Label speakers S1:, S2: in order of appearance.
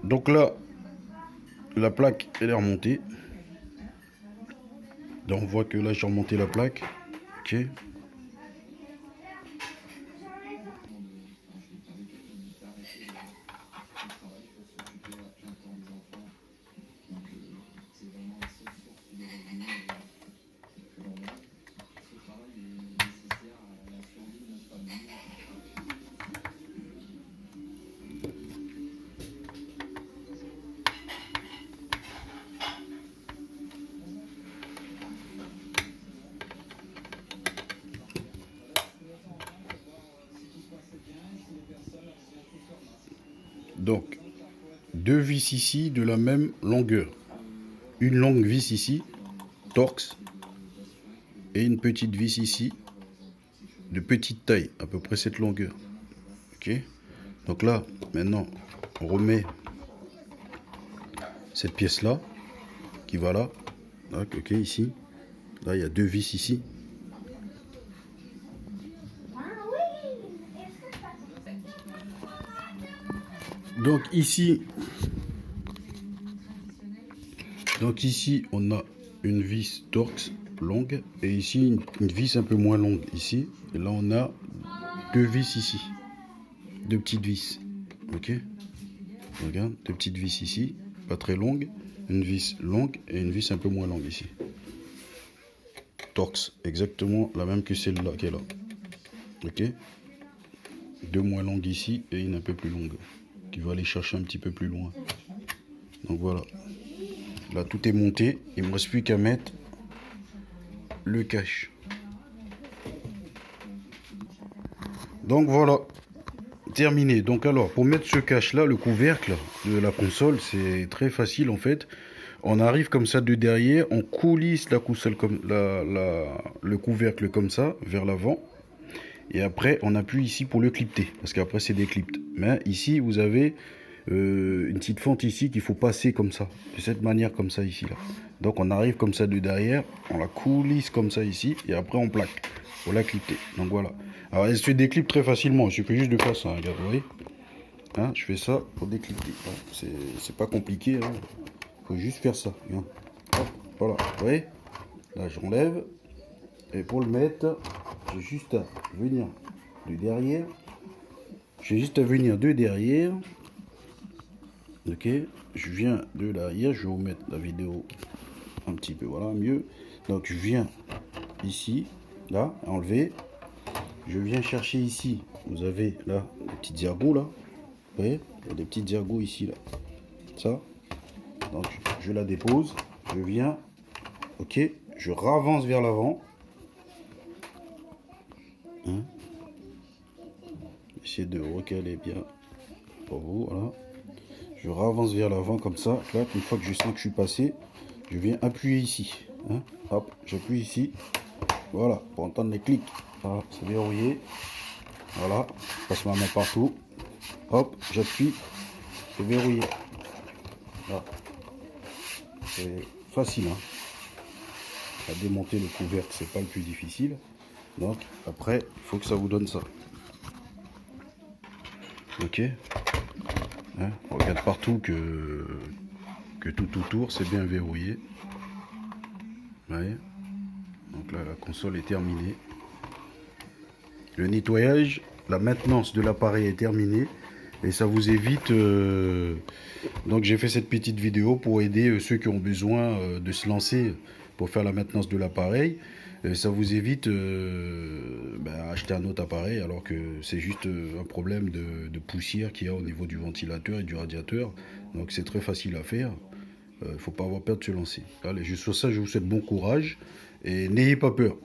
S1: Donc là, la plaque, elle est remontée. Donc on voit que là, j'ai remonté la plaque. Ok. Donc, deux vis ici de la même longueur. Une longue vis ici, Torx, et une petite vis ici, de petite taille, à peu près cette longueur. Ok. Donc là, maintenant, on remet cette pièce-là, qui va là. Donc, ok, ici. Là, il y a deux vis ici. Donc ici, on a une vis Torx longue et ici une vis un peu moins longue ici. Et là, on a deux vis ici, deux petites vis. Ok. Regarde, deux petites vis ici, pas très longues, une vis longue et une vis un peu moins longue ici. Torx, exactement la même que celle-là qui est là. Ok. Deux moins longues ici et une un peu plus longue qui va aller chercher un petit peu plus loin. Donc voilà. Là tout est monté. Il ne me reste plus qu'à mettre le cache. Donc voilà. Terminé. Donc alors pour mettre ce cache là, le couvercle de la console, c'est très facile en fait. On arrive comme ça de derrière, on coulisse la console comme le couvercle comme ça vers l'avant. Et après, on appuie ici pour le clipter, parce qu'après c'est déclipte. Mais ici, vous avez une petite fente ici qu'il faut passer comme ça, de cette manière comme ça ici là. Donc on arrive comme ça de derrière, on la coulisse comme ça ici, et après on plaque pour la clipter. Donc voilà. Alors elle se déclipte très facilement, il suffit juste de faire ça, regarde, vous voyez. Hein, je fais ça pour déclipter. C'est pas compliqué, hein. Faut juste faire ça. Regarde. Hop, voilà, vous voyez. Là j'enlève. Et pour le mettre, j'ai juste à venir de derrière. J'ai juste à venir de derrière. Ok, je viens de l'arrière. Je vais vous mettre la vidéo un petit peu, voilà, mieux. Donc je viens ici, là, enlever. Je viens chercher ici. Vous avez là des petites ergots là. Vous voyez, il y a des petites ergots ici là. Ça. Donc je la dépose. Je viens. Ok, je ravance vers l'avant. Hein, essayer de recaler bien pour vous, voilà. Je ravance vers l'avant comme ça. Là, une fois que je sens que je suis passé, je viens appuyer ici. Hein, hop, j'appuie ici. Voilà, pour entendre les clics. Voilà, c'est verrouillé. Voilà, je passe ma main partout. Hop, j'appuie. C'est verrouillé. Voilà. C'est facile, hein. À démonter le couvercle, c'est pas le plus difficile. Donc, après, il faut que ça vous donne ça. Ok. Hein, on regarde partout que tout autour c'est bien verrouillé. Ouais. Donc là la console est terminée. Le nettoyage, la maintenance de l'appareil est terminée. Et ça vous évite... Donc j'ai fait cette petite vidéo pour aider ceux qui ont besoin de se lancer pour faire la maintenance de l'appareil. Ça vous évite acheter un autre appareil alors que c'est juste un problème de poussière qu'il y a au niveau du ventilateur et du radiateur. Donc c'est très facile à faire. Il ne faut pas avoir peur de se lancer. Allez, juste sur ça, je vous souhaite bon courage et n'ayez pas peur.